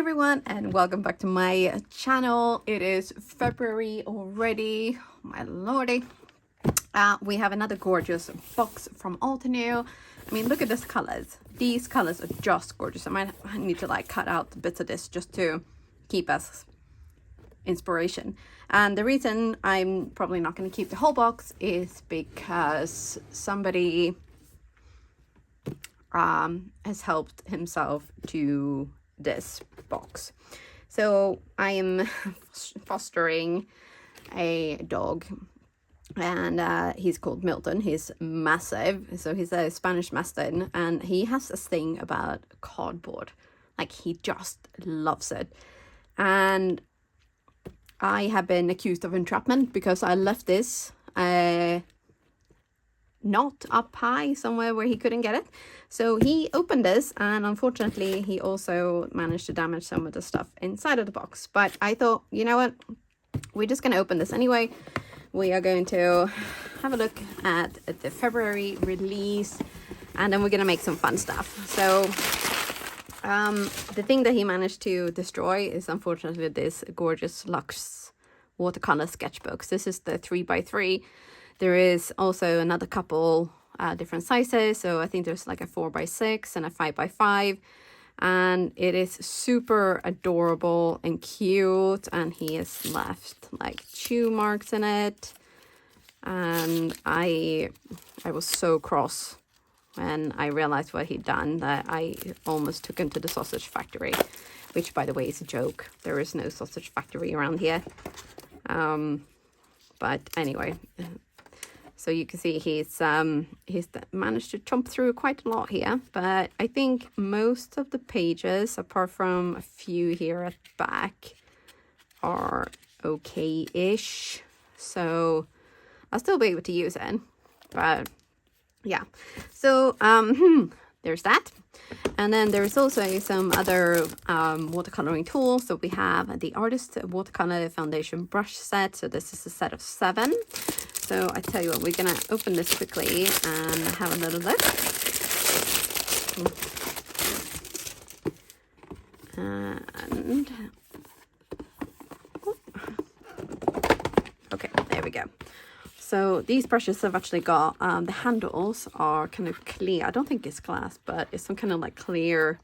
everyone, and welcome back to my channel. It is February already, my lordy. We have another gorgeous box from Altenew. I mean, look at these colors. These colors are just gorgeous. I need to like cut out bits of this just to keep us inspiration. And the reason I'm probably not going to keep the whole box is because somebody has helped himself to this box. So I am fostering a dog, and he's called Milton. He's massive, so he's a Spanish Mastiff, and he has this thing about cardboard. Like, he just loves it. And I have been accused of entrapment because I left this not up high somewhere where he couldn't get it. So he opened this, and unfortunately he also managed to damage some of the stuff inside of the box. But I thought, you know what, we're just gonna open this anyway. We are going to have a look at the February release, and then we're gonna make some fun stuff. So the thing that he managed to destroy is unfortunately this gorgeous luxe watercolor sketchbooks. This is the 3x3. There is also another couple different sizes. So I think there's like a 4x6 and a 5x5. And it is super adorable and cute. And he has left like chew marks in it. And I was so cross when I realized what he'd done that I almost took him to the sausage factory. Which, by the way, is a joke. There is no sausage factory around here. But anyway... So you can see he's managed to chomp through quite a lot here, but I think most of the pages, apart from a few here at the back, are okay-ish. So I'll still be able to use it, but yeah. So there's that. And then there's also some other watercoloring tools. So we have the Artist Watercolor Foundation Brush Set. So this is a set of 7. So I tell you what, we're going to open this quickly and have a little look. And okay, there we go. So these brushes have actually got, the handles are kind of clear. I don't think it's glass, but it's some kind of like clear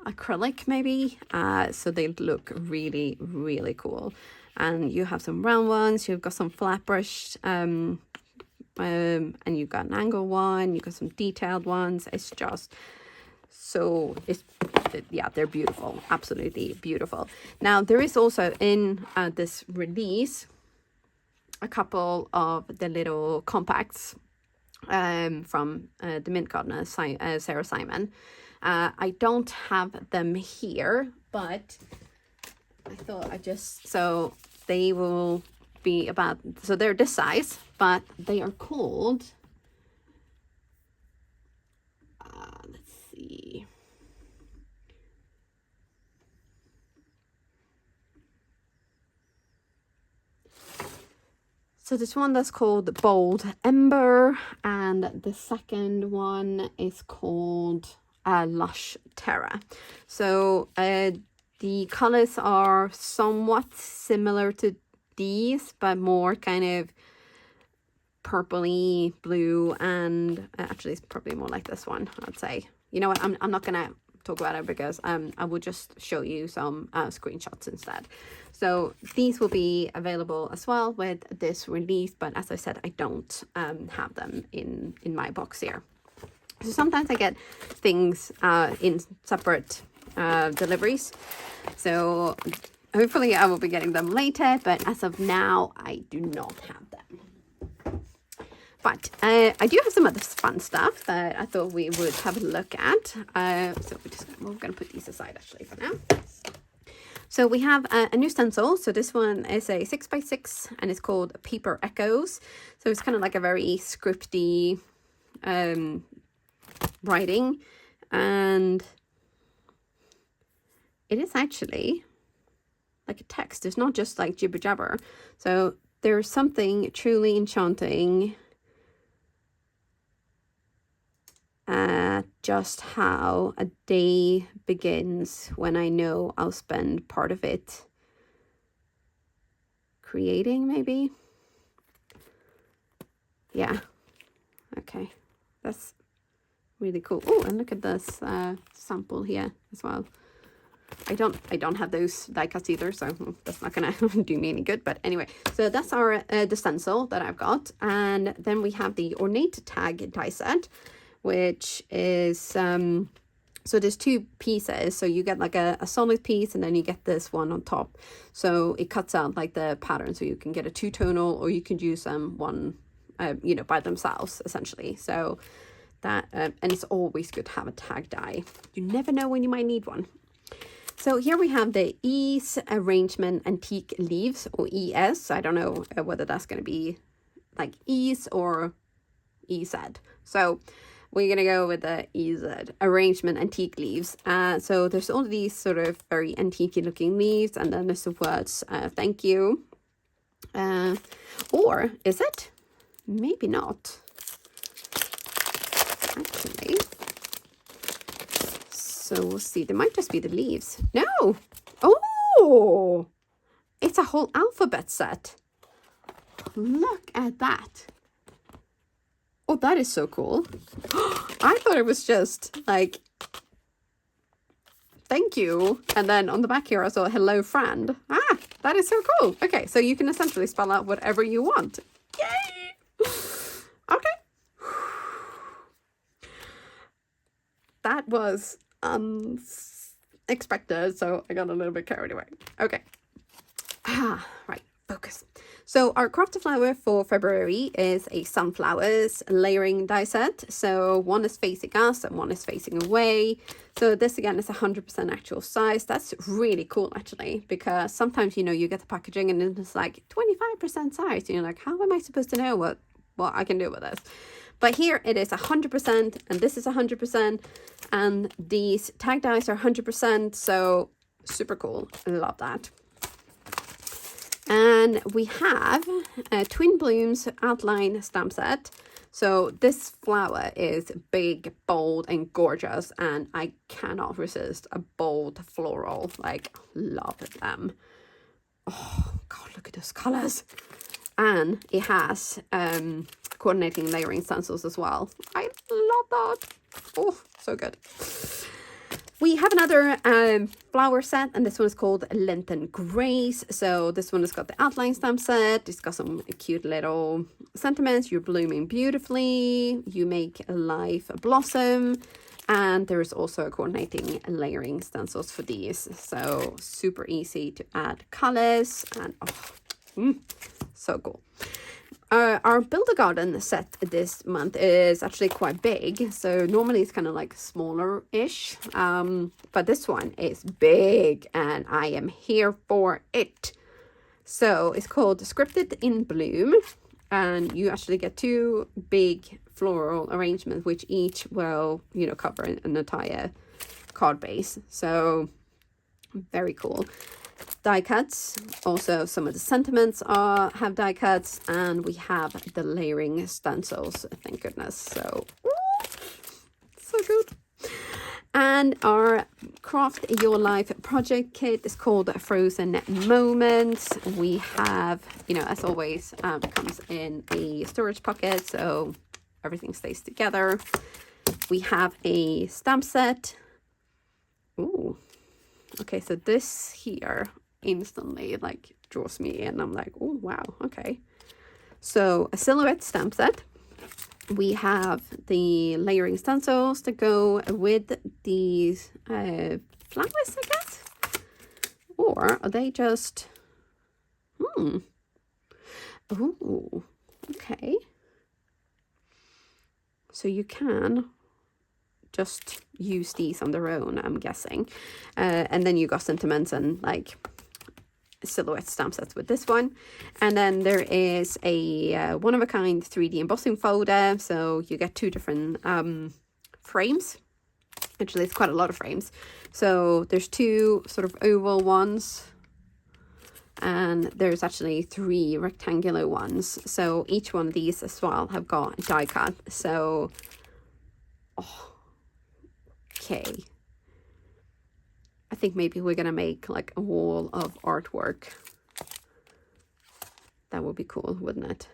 acrylic maybe. So they look really, really cool. And you have some round ones, you've got some flat brushed, and you've got an angle one, you've got some detailed ones. It's just so, yeah, they're beautiful, absolutely beautiful. Now, there is also in this release a couple of the little compacts from the Mint Gardener, Sarah Simon. I don't have them here, but I thought so they will be about, so they're this size, but they are called, let's see. So this one that's called Bold Ember, and the second one is called Lush Terra. So the colors are somewhat similar to these, but more kind of purpley blue, and actually it's probably more like this one, I'd say. You know what, I'm not gonna talk about it because I will just show you some screenshots instead. So these will be available as well with this release, but as I said, I don't have them in my box here. So sometimes I get things in separate deliveries, so hopefully I will be getting them later, but as of now I do not have them. But I do have some other fun stuff that I thought we would have a look at. So we're going to put these aside actually for now. So we have a new stencil. So this one is a 6x6 and it's called Paper Echoes. So it's kind of like a very scripty writing, and it is actually like a text. It's not just like jibber jabber. So there's something truly enchanting just how a day begins when I know I'll spend part of it creating, maybe. Yeah. Okay. That's really cool. Oh, and look at this sample here as well. I don't have those die cuts either, so that's not gonna do me any good. But anyway, so that's our the stencil that I've got, and then we have the ornate tag die set, which is so there's two pieces. So you get like a solid piece, and then you get this one on top. So it cuts out like the pattern, so you can get a two-tonal, or you can use one you know, by themselves essentially. So that and it's always good to have a tag die. You never know when you might need one. So here we have the Ease Arrangement Antique Leaves, or ES. I don't know whether that's going to be like Ease or EZ. So we're going to go with the EZ Arrangement Antique Leaves. So there's all these sort of very antique looking leaves, and then there's the words, thank you. Or is it? Maybe not. Actually. So we'll see. There might just be the leaves. No. Oh, it's a whole alphabet set. Look at that. Oh, that is so cool. I thought it was just like, thank you. And then on the back here, I saw hello friend. Ah, that is so cool. Okay, so you can essentially spell out whatever you want. Yay. Okay. That was unexpected, so I got a little bit carried away. Okay. Right, focus. So our crafted flower for February is a sunflowers layering die set. So one is facing us and one is facing away. So this again is 100% actual size. That's really cool actually, because sometimes, you know, you get the packaging and it's like 25% size. And you're like, how am I supposed to know what I can do with this? But here it is 100%, and this is 100%, and these tag dies are 100%, so super cool. I love that. And we have a Twin Blooms outline stamp set. So this flower is big, bold, and gorgeous, and I cannot resist a bold floral. Like, love them. Oh, God, look at those colors. And it has coordinating layering stencils as well. I love that. Oh, so good. We have another flower set, and this one is called Lenten Grace. So this one has got the outline stamp set. It's got some cute little sentiments. You're blooming beautifully. You make life blossom. And there's also coordinating layering stencils for these. So super easy to add colors. And so cool. Our Build a Garden set this month is actually quite big. So normally it's kind of like smaller-ish. But this one is big and I am here for it. So it's called Scripted in Bloom. And you actually get two big floral arrangements, which each will, you know, cover an entire card base. So very cool. Die cuts, also some of the sentiments have die cuts, and we have the layering stencils, thank goodness. So so good. And our Craft Your Life project kit is called Frozen Moments. We have, you know, as always, comes in a storage pocket, so everything stays together. We have a stamp set. Ooh. Okay, so this here instantly like draws me in. I'm like, oh wow, okay. So a silhouette stamp set. We have the layering stencils to go with these flowers, I guess. Or are they just oh, okay. So you can just use these on their own, I'm guessing. And then you got sentiments and like silhouette stamp sets with this one. And then there is a one-of-a-kind 3D embossing folder. So you get two different frames. Actually, it's quite a lot of frames. So there's two sort of oval ones. And there's actually 3 rectangular ones. So each one of these as well have got die cut. So, oh, Okay. I think maybe we're gonna make like a wall of artwork. That would be cool, wouldn't it?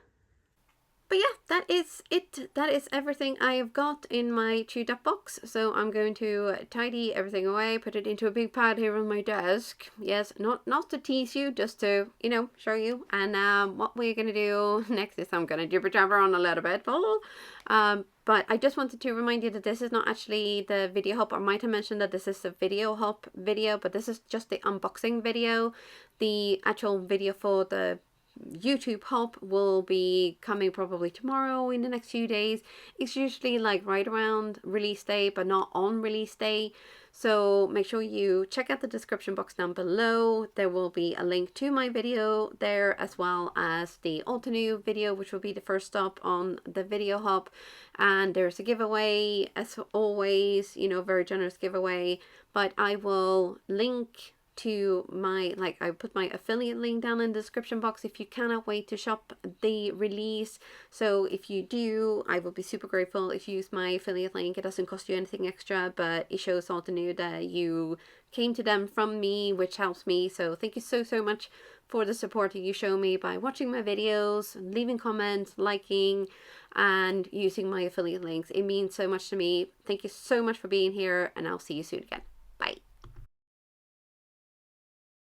But yeah, that is it. That is everything I have got in my chewed up box. So I'm going to tidy everything away, put it into a big pad here on my desk. Yes, not to tease you, just to, you know, show you. And what we're going to do next is I'm going to jibber jabber on a little bit. But I just wanted to remind you that this is not actually the video hub. I might have mentioned that this is a video hub video, but this is just the unboxing video. The actual video for the YouTube hub will be coming probably tomorrow, in the next few days. It's usually like right around release day, but not on release day. So make sure you check out the description box down below. There will be a link to my video there, as well as the Altenew video, which will be the first stop on the video hub. And there's a giveaway, as always, you know, very generous giveaway. But I will link to my, like, I put my affiliate link down in the description box if you cannot wait to shop the release. So if you do, I will be super grateful if you use my affiliate link. It doesn't cost you anything extra, but it shows Altenew that you came to them from me, which helps me. So thank you so much for the support that you show me by watching my videos, leaving comments, liking, and using my affiliate links. It means so much to me. Thank you so much for being here, and I'll see you soon again.